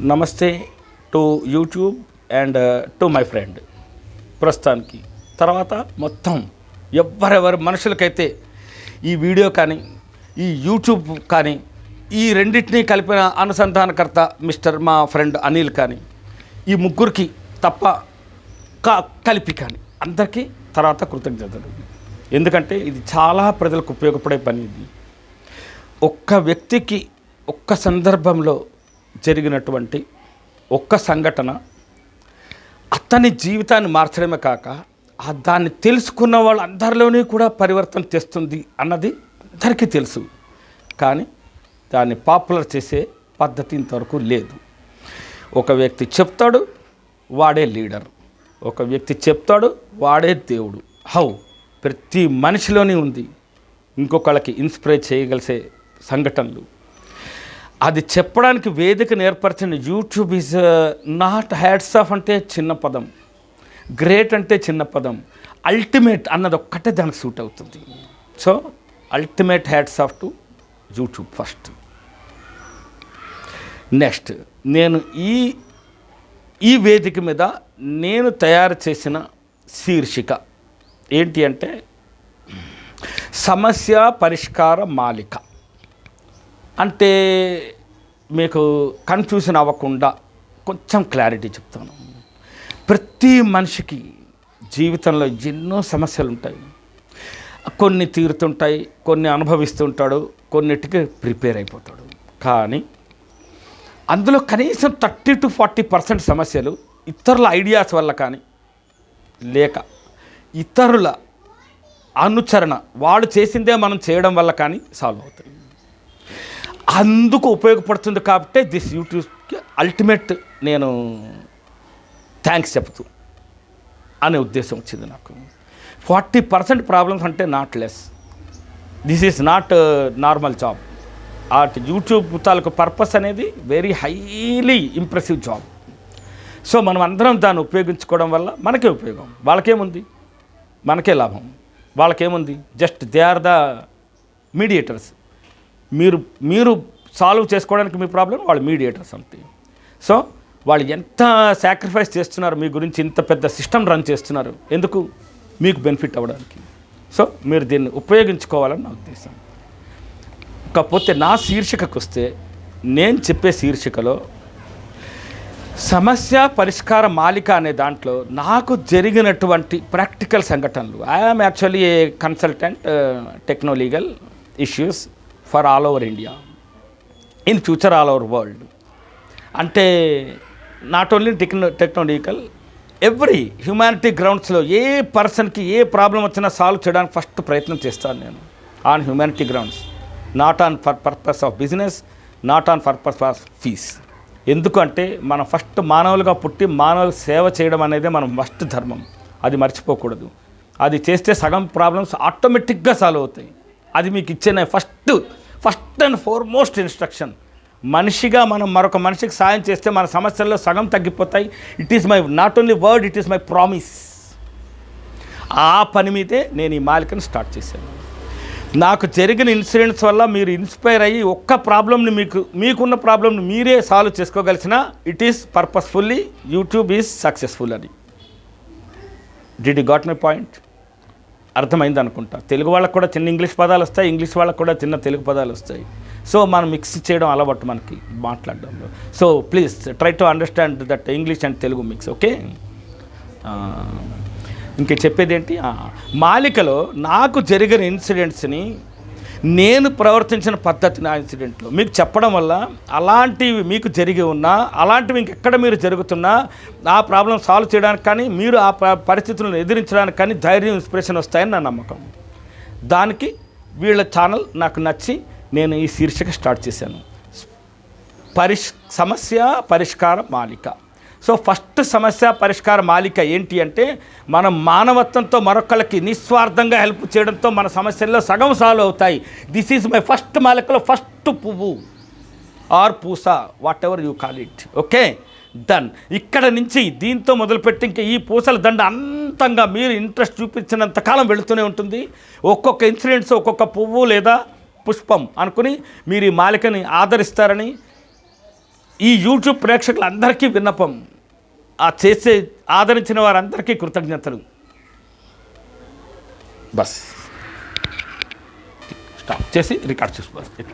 నమస్తే to YouTube and to my friend. ప్రస్తుతానికి తర్వాత మొత్తం ఎవరెవరు మనుషులకైతే ఈ వీడియో కానీ ఈ యూట్యూబ్ కానీ ఈ రెండింటినీ కలిపిన అనుసంధానకర్త మిస్టర్ మా ఫ్రెండ్ అనిల్ కానీ ఈ ముగ్గురికి తప్ప కలిపి కానీ అందరికీ తర్వాత కృతజ్ఞతలు. ఎందుకంటే ఇది చాలా ప్రజలకు ఉపయోగపడే పని. ఇది ఒక్క వ్యక్తికి ఒక్క సందర్భంలో జరిగినటువంటి ఒక్క సంఘటన అతని జీవితాన్ని మార్చడమే కాక దాన్ని తెలుసుకున్న వాళ్ళందరిలోనే కూడా పరివర్తన తెస్తుంది అన్నది అందరికీ తెలుసు. కానీ దాన్ని పాపులర్ చేసే పద్ధతి ఇంతవరకు లేదు. ఒక వ్యక్తి చెప్తాడు, వాడే లీడర్. ఒక వ్యక్తి చెప్తాడు, వాడే దేవుడు. ప్రతి మనిషిలోనే ఉంది ఇంకొకళ్ళకి ఇన్స్పైర్ చేయగలిసే సంఘటనలు. అది చెప్పడానికి వేదికను ఏర్పరిచిన YouTube is not hats off అంటే చిన్న పదం, గ్రేట్ అంటే చిన్న పదం, అల్టిమేట్ అన్నది ఒక్కటే దానికి సూట్ అవుతుంది. So ultimate hats off to YouTube first. Next నేను ఈ వేదిక మీద నేను తయారు చేసిన శీర్షిక ఏంటి అంటే సమస్య పరిష్కార మాలిక. అంటే మీకు కన్ఫ్యూజన్ అవ్వకుండా కొంచెం క్లారిటీ చెప్తాను. ప్రతి మనిషికి జీవితంలో ఎన్నో సమస్యలు ఉంటాయి. కొన్ని తీరుతుంటాయి, కొన్ని అనుభవిస్తుంటాడు, కొన్నిటికి ప్రిపేర్ అయిపోతాడు. కానీ అందులో కనీసం 30 to 40% సమస్యలు ఇతరుల ఐడియాస్ వల్ల కానీ లేక ఇతరుల అనుచరణ వాళ్ళు చేసిందే మనం చేయడం వల్ల కానీ సాల్వ్ అవుతాయి. అందుకు ఉపయోగపడుతుంది కాబట్టి దిస్ యూట్యూబ్కి అల్టిమేట్ నేను థ్యాంక్స్ చెప్తూ అనే ఉద్దేశం వచ్చింది నాకు. 40% ప్రాబ్లమ్స్ అంటే not less. This is not normal job. YouTube తాలూకు పర్పస్ అనేది very highly impressive job. So మనం అందరం దాన్ని ఉపయోగించుకోవడం వల్ల మనకే ఉపయోగం. వాళ్ళకేముంది, మనకే లాభం. వాళ్ళకేముంది, just they are the mediators. మీరు సాల్వ్ చేసుకోవడానికి మీ ప్రాబ్లం, వాళ్ళు మీడియేటర్స్ అంతే. సో వాళ్ళు ఎంత సాక్రిఫైస్ చేస్తున్నారు మీ గురించి, ఇంత పెద్ద సిస్టమ్ రన్ చేస్తున్నారు ఎందుకు, మీకు బెనిఫిట్ అవ్వడానికి. సో మీరు దీన్ని ఉపయోగించుకోవాలని నా ఉద్దేశం. కాకపోతే నా శీర్షికకు వస్తే నేను చెప్పే శీర్షికలో సమస్య పరిష్కార మాలిక అనే దాంట్లో నాకు జరిగినటువంటి ప్రాక్టికల్ సంఘటనలు. I'm actually a consultant technolegal issues for all over India, in future all over world. అంటే not only technolegal, every humanity గ్రౌండ్స్లో ఏ పర్సన్కి ఏ ప్రాబ్లం వచ్చినా సాల్వ్ చేయడానికి ఫస్ట్ ప్రయత్నం చేస్తాను నేను on humanity grounds, not on for purpose of business, not on purpose of fees. ఎందుకంటే మనం ఫస్ట్ మానవులుగా పుట్టి మానవుల సేవ చేయడం అనేది మనం ఫస్ట్ ధర్మం. అది మర్చిపోకూడదు. అది చేస్తే సగం ప్రాబ్లమ్స్ ఆటోమేటిక్గా సాల్వ్ అవుతాయి. అది మీకు ఇచ్చిన ఫస్ట్ అండ్ ఫార్మోస్ట్ ఇన్స్ట్రక్షన్. మనిషిగా మనం మరొక మనిషికి సాయం చేస్తే మన సమస్యల్లో సగం తగ్గిపోతాయి. It is my not only word, it is my promise. ఆ పని మీదే నేను ఈ మాలికను స్టార్ట్ చేశాను. నాకు జరిగిన ఇన్సిడెంట్స్ వల్ల మీరు ఇన్స్పైర్ అయ్యి ఒక్క ప్రాబ్లమ్ని మీకున్న ప్రాబ్లమ్ని మీరే సాల్వ్ చేసుకోగలిసిన it is purposefully YouTube is successful అని. Did you got my point? అర్థమైంది అనుకుంటా. తెలుగు వాళ్ళకు కూడా చిన్న ఇంగ్లీష్ పదాలు వస్తాయి, ఇంగ్లీష్ వాళ్ళకు కూడా చిన్న తెలుగు పదాలు వస్తాయి. సో మనం మిక్స్ చేయడం అలవాటు మనకి మాట్లాడడంలో. So please try to understand that English and Telugu mix. Okay, ఇంక చెప్పేది ఏంటి, మాలికలో నాకు జరిగిన ఇన్సిడెంట్స్ని నేను ప్రవర్తించిన పద్ధతి నా ఇన్సిడెంట్లో మీకు చెప్పడం వల్ల అలాంటివి మీకు జరిగి ఉన్నా, అలాంటివి ఇంకెక్కడ మీరు జరుగుతున్నా ఆ ప్రాబ్లం సాల్వ్ చేయడానికి కానీ మీరు ఆ పరిస్థితులను ఎదిరించడానికి కానీ ధైర్యం, ఇన్స్పిరేషన్ వస్తాయని నా నమ్మకం. దానికి వీళ్ళ ఛానల్ నాకు నచ్చి నేను ఈ శీర్షిక స్టార్ట్ చేశాను, సమస్య పరిష్కార మాలిక. సో ఫస్ట్ సమస్య పరిష్కార మాలిక ఏంటి అంటే మనం మానవత్వంతో మరొకళ్ళకి నిస్వార్థంగా హెల్ప్ చేయడంతో మన సమస్యల్లో సగం సాల్వ్ అవుతాయి. దిస్ ఈజ్ మై ఫస్ట్ మాలికలో ఫస్ట్ పువ్వు ఆర్ పూస, what ever you call it. Okay, done. ఇక్కడ నుంచి దీంతో మొదలుపెట్టి ఇంకా ఈ పూసల దండ అంతంగా మీరు ఇంట్రెస్ట్ చూపించినంత కాలం వెళుతూనే ఉంటుంది. ఒక్కొక్క ఇన్సిడెంట్స్ ఒక్కొక్క పువ్వు లేదా పుష్పం అనుకుని మీరు ఈ మాలికని ఆదరిస్తారని ఈ యూట్యూబ్ ప్రేక్షకులందరికీ విన్నపం, ఆ చేసే ఆదరించిన వారందరికీ కృతజ్ఞతలు. బస్ స్టాప్ చేసి రికార్డ్ చేసుకోవాలి.